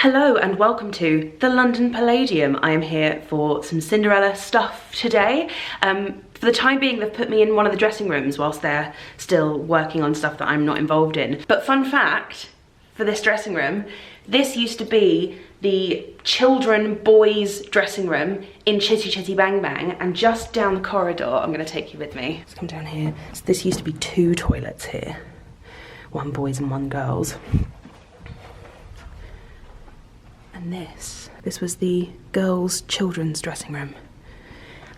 Hello and welcome to the London Palladium. I am here for some Cinderella stuff today. For the time being, they've put me in one of the dressing rooms whilst they're still working on stuff that I'm not involved in. But fun fact for this dressing room, this used to be the children boys dressing room in Chitty Chitty Bang Bang, and just down the corridor, I'm gonna take you with me. Let's come down here. So this used to be two toilets here. One boys and one girls. And this was the girls' children's dressing room.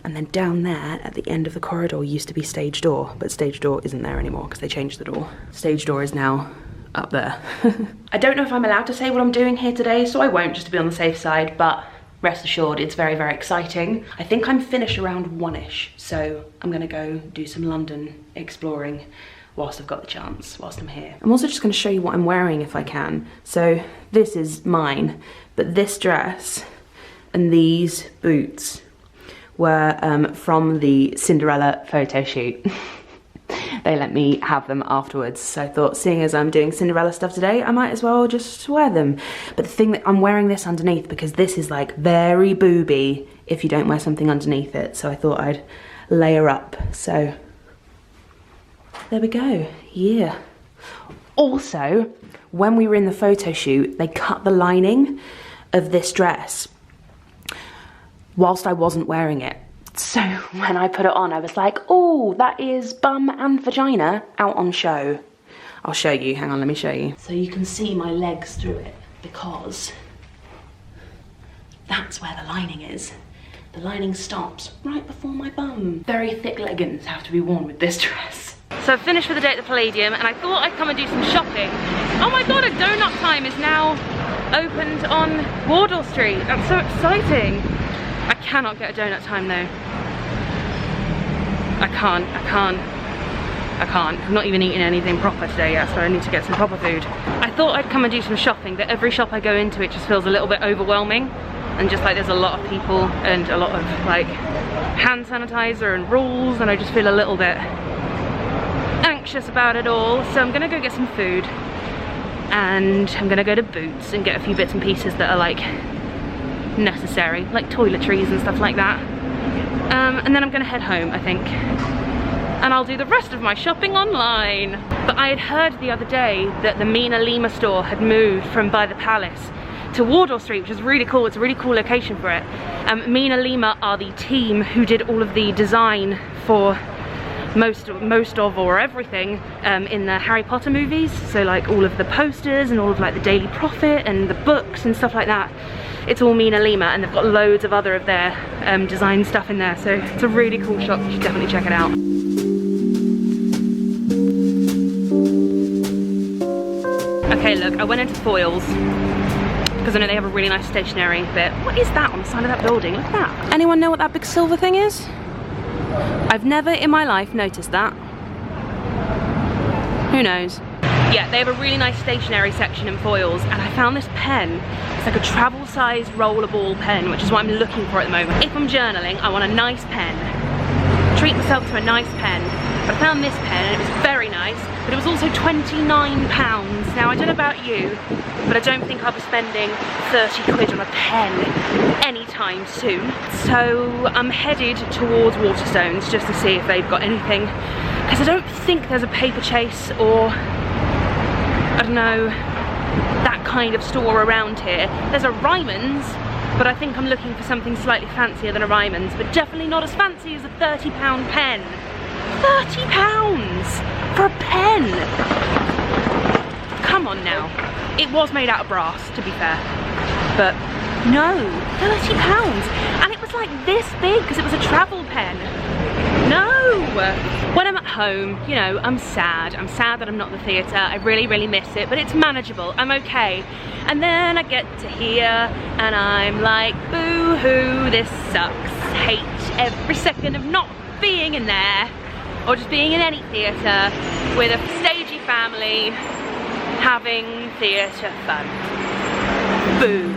And then down there at the end of the corridor used to be stage door, but stage door isn't there anymore because they changed the door. Stage door is now up there. I don't know if I'm allowed to say what I'm doing here today, so I won't, just to be on the safe side, but rest assured it's very, very exciting. I think I'm finished around 1-ish, so I'm gonna go do some London exploring whilst I've got the chance, whilst I'm here. I'm also just gonna show you what I'm wearing if I can. So this is mine, but this dress and these boots were from the Cinderella photo shoot. They let me have them afterwards, so I thought, seeing as I'm doing Cinderella stuff today, I might as well just wear them. But the thing that I'm wearing this underneath because this is like very booby if you don't wear something underneath it, so I thought I'd layer up. So there we go, yeah. Also, when we were in the photo shoot, they cut the lining of this dress whilst I wasn't wearing it. So when I put it on, I was like, oh, that is bum and vagina out on show. I'll show you, hang on, let me show you. So you can see my legs through it because that's where the lining is. The lining stops right before my bum. Very thick leggings have to be worn with this dress. So I've finished for the day at the Palladium and I thought I'd come and do some shopping. Oh my God, a donut time is now opened on Wardour Street. That's so exciting. I cannot get a donut time though. I can't. I've not even eaten anything proper today yet, so I need to get some proper food. I thought I'd come and do some shopping, but every shop I go into it just feels a little bit overwhelming. And just like there's a lot of people and a lot of like hand sanitizer and rules, and I just feel a little bit anxious about it all. So I'm gonna go get some food and I'm gonna go to Boots and get a few bits and pieces that are like necessary, like toiletries and stuff like that. And then I'm gonna head home, I think. And I'll do the rest of my shopping online. But I had heard the other day that the Mina Lima store had moved from by the Palace to Wardour Street, which is really cool. It's a really cool location for it. Mina Lima are the team who did all of the design for most of or everything in the Harry Potter movies. So like all of the posters and all of like the Daily Prophet and the books and stuff like that. It's all Mina Lima, and they've got loads of other of their design stuff in there. So it's a really cool shop, you should definitely check it out. Okay, look, I went into Foyles because I know they have a really nice stationery bit. What is that on the side of that building? Look at that. Anyone know what that big silver thing is? I've never in my life noticed that. Who knows? Yeah, they have a really nice stationery section in Foyles, and I found this pen. It's like a travel-sized rollerball pen, which is what I'm looking for at the moment. If I'm journaling, I want a nice pen. Treat myself to a nice pen. But I found this pen, and it was very nice, but it was also £29. Now, I don't know about you, but I don't think I'll be spending 30 quid on a pen anytime soon. So I'm headed towards Waterstones just to see if they've got anything, because I don't think there's a paper chase or, I don't know, that kind of store around here. There's a Ryman's, but I think I'm looking for something slightly fancier than a Ryman's, but definitely not as fancy as a £30 pen. £30 for a pen! Come on now. It was made out of brass, to be fair, but no, £30. And it was like this big because it was a travel pen. No! When I'm at home, you know, I'm sad. I'm sad that I'm not in the theatre. I really, really miss it, but it's manageable. I'm okay. And then I get to here and I'm like, boo-hoo, this sucks. Hate every second of not being in there, or just being in any theatre with a stagey family having theatre fun. Boo.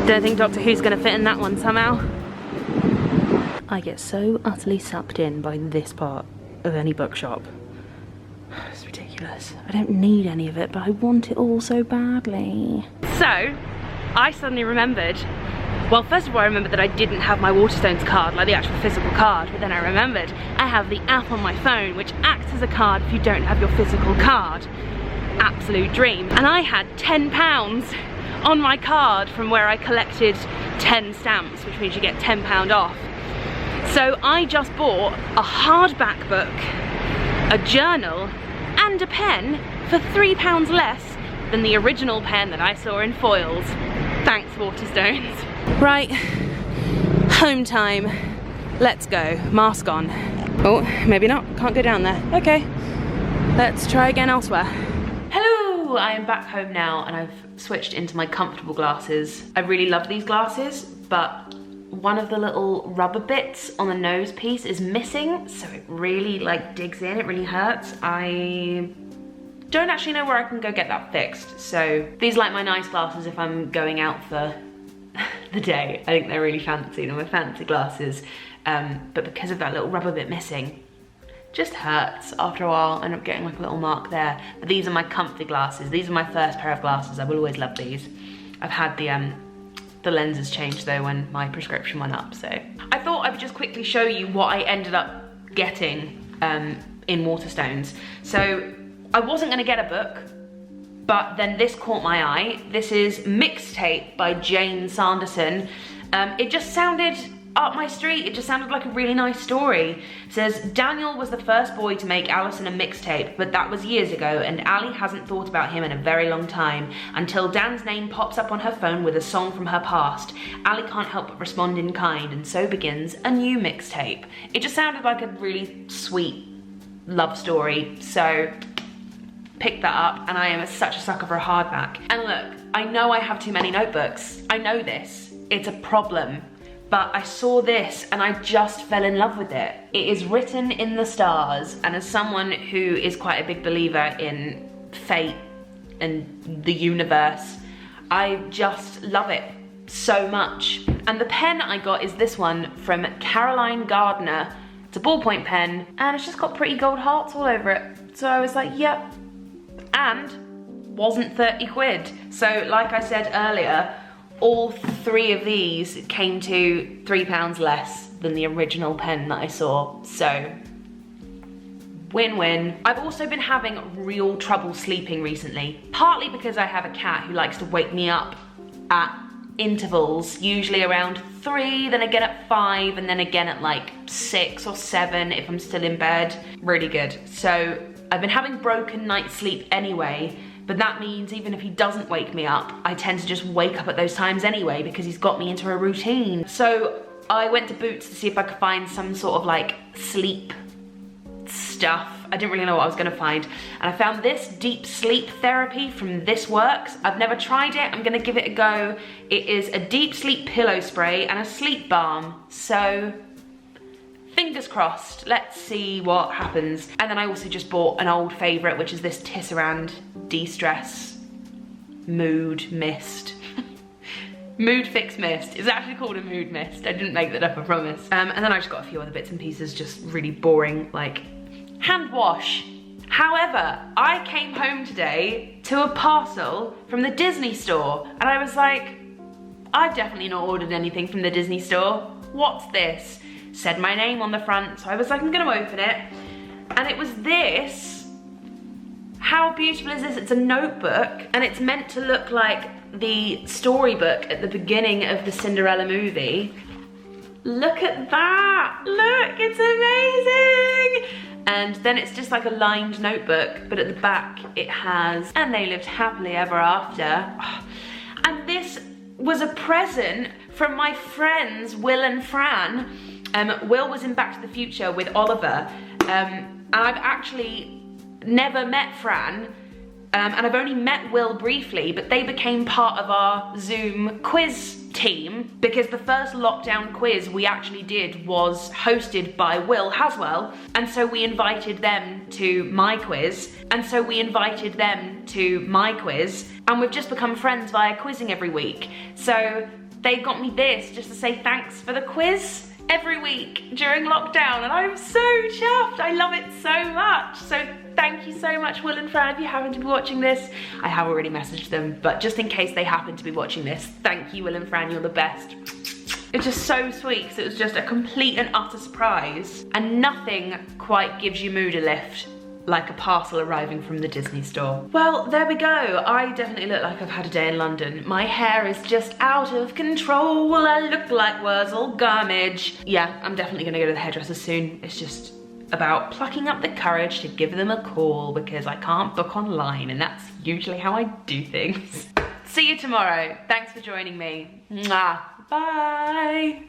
Don't think Doctor Who's gonna fit in that one somehow. I get so utterly sucked in by this part of any bookshop. It's ridiculous. I don't need any of it, but I want it all so badly. So, I suddenly remembered, well, first of all, I remembered that I didn't have my Waterstones card, like the actual physical card, but then I remembered I have the app on my phone, which acts as a card if you don't have your physical card. Absolute dream. And I had £10 on my card from where I collected 10 stamps, which means you get £10 off. So I just bought a hardback book, a journal, and a pen for £3 less than the original pen that I saw in Foyles. Thanks, Waterstones. Right, home time. Let's go. Mask on. Oh, maybe not. Can't go down there. Okay, let's try again elsewhere. Hello, I am back home now and I've switched into my comfortable glasses. I really love these glasses, but one of the little rubber bits on the nose piece is missing, so it really like digs in, it really hurts. I don't actually know where I can go get that fixed, so these are like my nice glasses if I'm going out for the day. I think they're really fancy, they're my fancy glasses, but because of that little rubber bit missing, just hurts after a while. I end up getting like a little mark there. But these are my comfy glasses. These are my first pair of glasses. I will always love these. I've had the lenses changed though when my prescription went up, so. I thought I would just quickly show you what I ended up getting in Waterstones. So I wasn't gonna get a book, but then this caught my eye. This is Mixtape by Jane Sanderson. It just sounded up my street. It just sounded like a really nice story. It says, Daniel was the first boy to make Alison a mixtape, but that was years ago, and Ali hasn't thought about him in a very long time, until Dan's name pops up on her phone with a song from her past. Ali can't help but respond in kind, and so begins a new mixtape. It just sounded like a really sweet love story, so picked that up, and I am such a sucker for a hardback. And look, I know I have too many notebooks. I know this. It's a problem. But I saw this and I just fell in love with it. It is written in the stars, and as someone who is quite a big believer in fate and the universe, I just love it so much. And the pen I got is this one from Caroline Gardner. It's a ballpoint pen and it's just got pretty gold hearts all over it. So I was like, yep, and wasn't 30 quid. So like I said earlier, all three of these came to £3 less than the original pen that I saw, so win-win. I've also been having real trouble sleeping recently, partly because I have a cat who likes to wake me up at intervals, usually around 3, then again at 5, and then again at like 6 or 7 if I'm still in bed. Really good. So I've been having broken night's sleep anyway, but that means even if he doesn't wake me up, I tend to just wake up at those times anyway because he's got me into a routine. So I went to Boots to see if I could find some sort of like sleep stuff. I didn't really know what I was gonna find. And I found this deep sleep therapy from This Works. I've never tried it, I'm gonna give it a go. It is a deep sleep pillow spray and a sleep balm. So fingers crossed, let's see what happens. And then I also just bought an old favorite, which is this Tisserand De-Stress Mood Mist. Mood Fix Mist. It's actually called a mood mist. I didn't make that up, I promise. And then I just got a few other bits and pieces, just really boring, like hand wash. However, I came home today to a parcel from the Disney store, and I was like, I've definitely not ordered anything from the Disney store. What's this? Said my name on the front, so I was like, I'm gonna open it. And it was this. How beautiful is this? It's a notebook, and it's meant to look like the storybook at the beginning of the Cinderella movie. Look at that! Look, it's amazing! And then it's just like a lined notebook, but at the back it has, and they lived happily ever after. And this was a present from my friends Will and Fran. Will was in Back to the Future with Oliver, and I've actually never met Fran, and I've only met Will briefly, but they became part of our Zoom quiz team because the first lockdown quiz we actually did was hosted by Will Haswell, and so we invited them to my quiz, and so we invited them to my quiz, and we've just become friends via quizzing every week. So they got me this just to say thanks for the quiz every week during lockdown, and I'm so chuffed. I love it so much. So thank you so much, Will and Fran, if you happen to be watching this. I have already messaged them, but just in case they happen to be watching this, thank you, Will and Fran, you're the best. It's just so sweet, because it was just a complete and utter surprise, and nothing quite gives you mood a lift like a parcel arriving from the Disney store. Well, there we go. I definitely look like I've had a day in London. My hair is just out of control. I look like Wurzel Gummidge. Yeah, I'm definitely gonna go to the hairdresser soon. It's just about plucking up the courage to give them a call, because I can't book online, and that's usually how I do things. See you tomorrow. Thanks for joining me. Mwah. Bye.